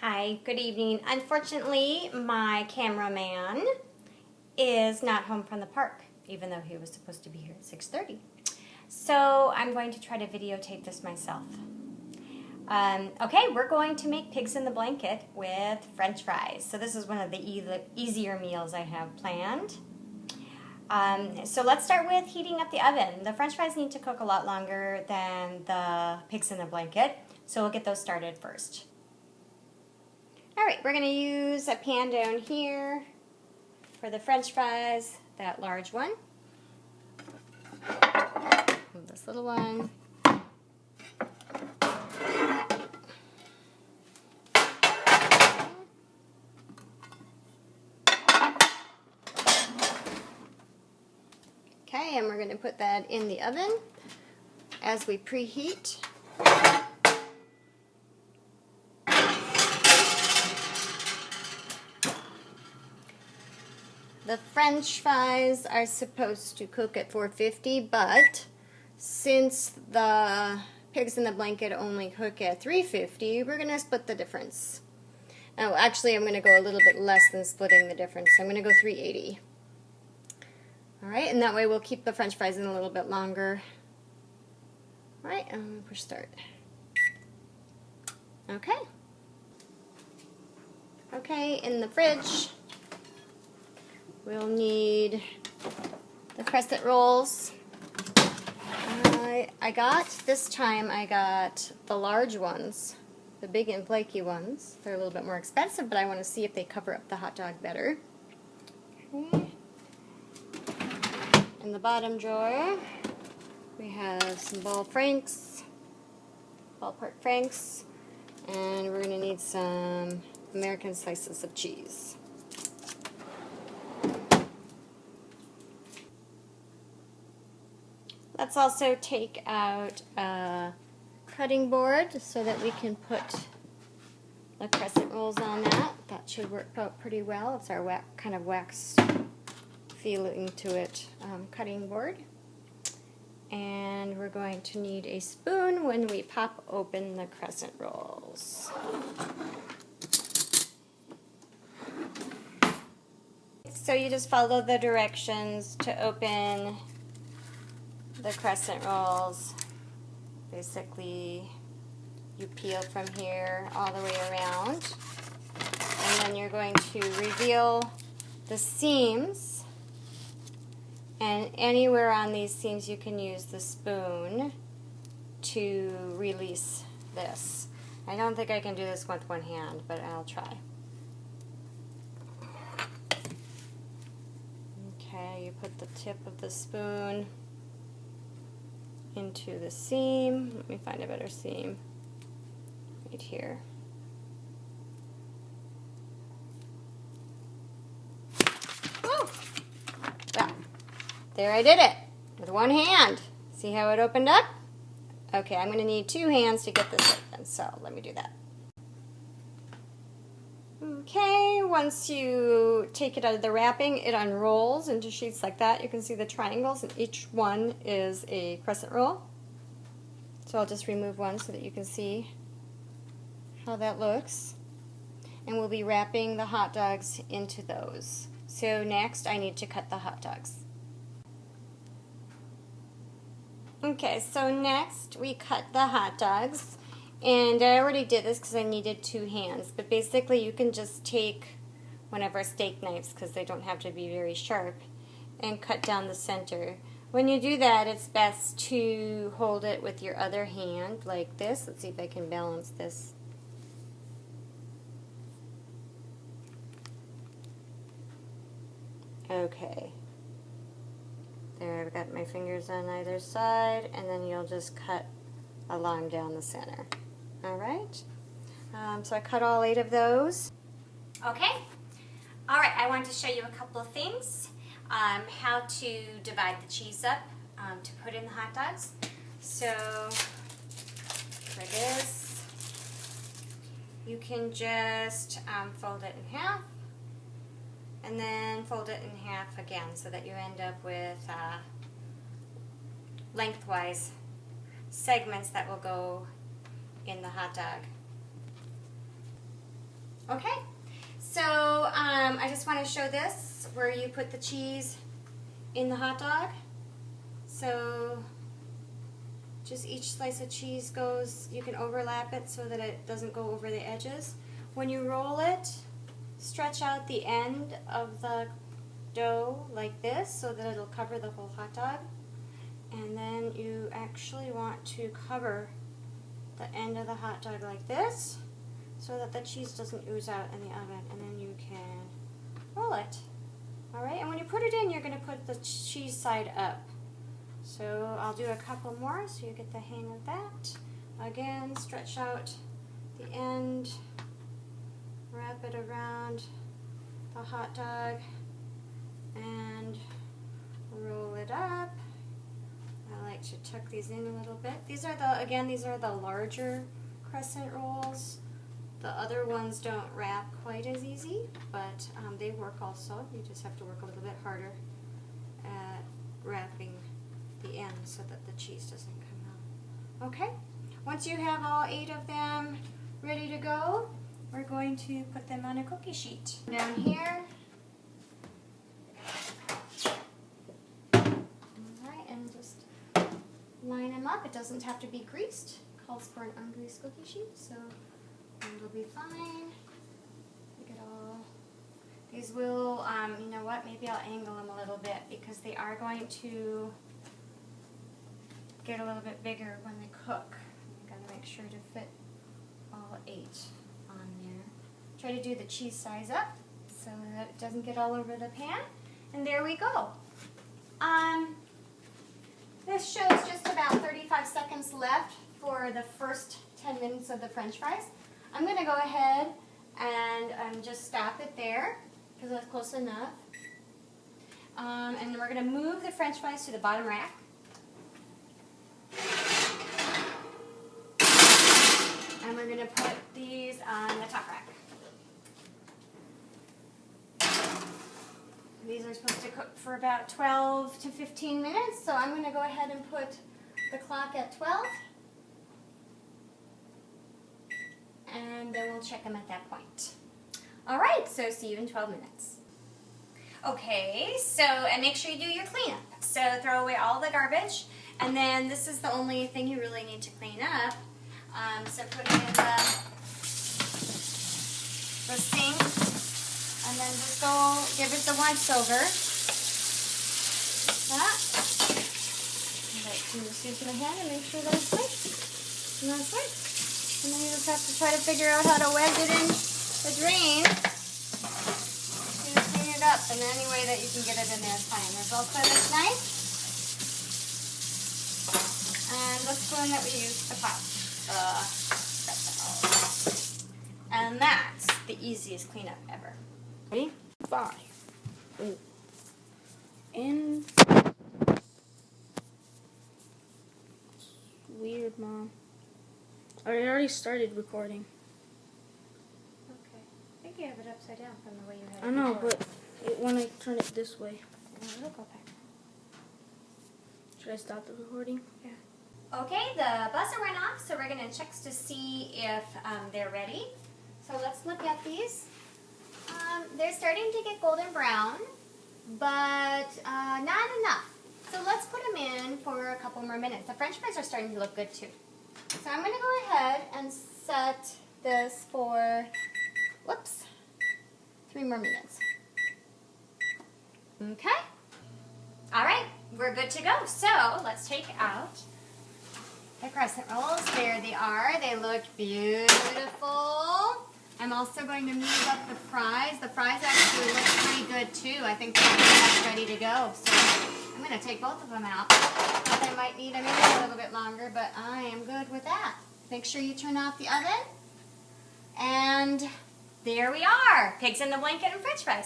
Hi, good evening. Unfortunately, my cameraman is not home from the park, even though he was supposed to be here at 6:30. So I'm going to try to videotape this myself. Okay, we're going to make pigs in the blanket with French fries. So this is one of the easier meals I have planned. So let's start with heating up the oven. The French fries need to cook a lot longer than the pigs in the blanket, so we'll get those started first. Alright, we're going to use a pan down here for the French fries, that large one. And this little one. Okay, and we're going to put that in the oven as we preheat. The French fries are supposed to cook at 450, but since the pigs in the blanket only cook at 350, we're going to split the difference. Oh, actually, I'm going to go a little bit less than splitting the difference. I'm going to go 380. Alright, and that way we'll keep the French fries in a little bit longer. Alright, I'm going to push start. Okay. Okay, in the fridge, we'll need the Crescent rolls. This time I got the large ones, the big and flaky ones. They're a little bit more expensive, but I want to see if they cover up the hot dog better. Okay. In the bottom drawer, we have some ballpark franks, and we're going to need some American slices of cheese. Let's also take out a cutting board so that we can put the Crescent rolls on that. That should work out pretty well. It's our kind of wax feeling to it cutting board. And we're going to need a spoon when we pop open the Crescent rolls. So you just follow the directions to open the Crescent rolls. Basically, you peel from here all the way around, and then you're going to reveal the seams, and anywhere on these seams you can use the spoon to release this. I don't think I can do this with one hand, but I'll try. Okay, you put the tip of the spoon into the seam. Let me find a better seam. Right here. Woo! Well, there I did it with one hand. See how it opened up? Okay, I'm going to need two hands to get this open, so let me do that. Okay, once you take it out of the wrapping, it unrolls into sheets like that. You can see the triangles, and each one is a Crescent roll. So I'll just remove one so that you can see how that looks. And we'll be wrapping the hot dogs into those. So next I need to cut the hot dogs. Okay, so next we cut the hot dogs. And I already did this because I needed two hands, but basically you can just take one of our steak knives, because they don't have to be very sharp, and cut down the center. When you do that, it's best to hold it with your other hand like this. Let's see if I can balance this. Okay. There, I've got my fingers on either side, and then you'll just cut along down the center. Alright, so I cut all 8 of those. Okay, alright, I want to show you a couple of things. How to divide the cheese up to put in the hot dogs. So, for this, you can just fold it in half, and then fold it in half again, so that you end up with lengthwise segments that will go in the hot dog. Okay, so I just want to show this where you put the cheese in the hot dog. So just each slice of cheese goes, you can overlap it so that it doesn't go over the edges. When you roll it, stretch out the end of the dough like this so that it'll cover the whole hot dog. And then you actually want to cover the end of the hot dog like this so that the cheese doesn't ooze out in the oven, and then you can roll it. Alright, and when you put it in, you're going to put the cheese side up. So I'll do a couple more so you get the hang of that. Again, stretch out the end, wrap it around the hot dog, and roll it up. I like to tuck these in a little bit. These are the larger crescent rolls. The other ones don't wrap quite as easy, but they work also. You just have to work a little bit harder at wrapping the end so that the cheese doesn't come out. Okay, once you have all 8 of them ready to go, we're going to put them on a cookie sheet. Down here. Alright, and just line them up. It doesn't have to be greased. It calls for an ungreased cookie sheet, so it'll be fine. Look at all. These will, you know what, maybe I'll angle them a little bit because they are going to get a little bit bigger when they cook. You gotta make sure to fit all 8 on there. Try to do the cheese size up so that it doesn't get all over the pan. And there we go. This shows just about 35 seconds left for the first 10 minutes of the French fries. I'm going to go ahead and just stop it there because that's close enough. And then we're going to move the French fries to the bottom rack. And we're going to put these on the top rack. These are supposed to cook for about 12 to 15 minutes, so I'm going to go ahead and put the clock at 12. And then we'll check them at that point. All right, so see you in 12 minutes. Okay, so, and make sure you do your cleanup. So throw away all the garbage, and then this is the only thing you really need to clean up. So put it in the sink, and then just go give it the once over. That. Like to just use my hand and make sure that it's white. And that's white. And then you just have to try to figure out how to wedge it in the drain. You clean it up in any way that you can get it in there is fine. There's also this knife and the spoon that we use to pop and that's the easiest cleanup ever. Ready? 5. Ooh. And it's weird, Mom. I already started recording. Okay. I think you have it upside down from the way you had it. I know, before. but when I turn it this way. It'll go back. Should I stop the recording? Yeah. Okay, the buzzer went off, so we're going to check to see if they're ready. So let's look at these. They're starting to get golden brown, but not enough. So let's put them in for a couple more minutes. The French fries are starting to look good too. So I'm going to go ahead and set this for, 3 more minutes. Okay. All right, we're good to go. So let's take out the crescent rolls. There they are. They look beautiful. I'm also going to move up the fries. The fries actually look pretty good too. I think they're almost ready to go. So I'm going to take both of them out. I might need them in a little bit longer, but I am good with that. Make sure you turn off the oven. And there we are. Pigs in the blanket and French fries.